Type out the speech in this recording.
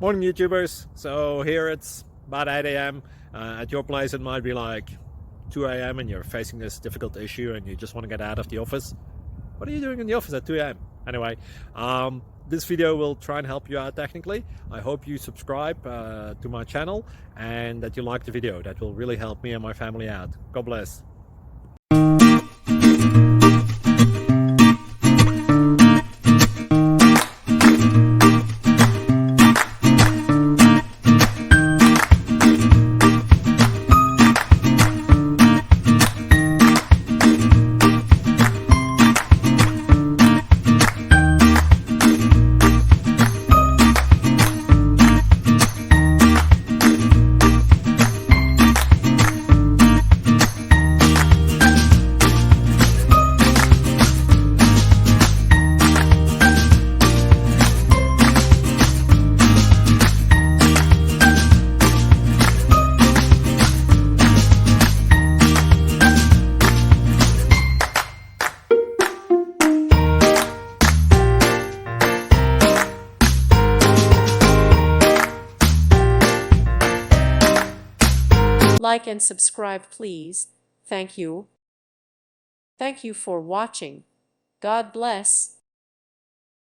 Morning, YouTubers. So here it's about 8 a.m. At your place, it might be like 2 a.m. and you're facing this difficult issue and you just want to get out of the office. What are you doing in the office at 2 a.m.? Anyway, this video will try and help you out technically. I hope you subscribe to my channel and that you like the video. That will really help me and my family out. God bless. Like and subscribe, please. Thank you. Thank you for watching. God bless.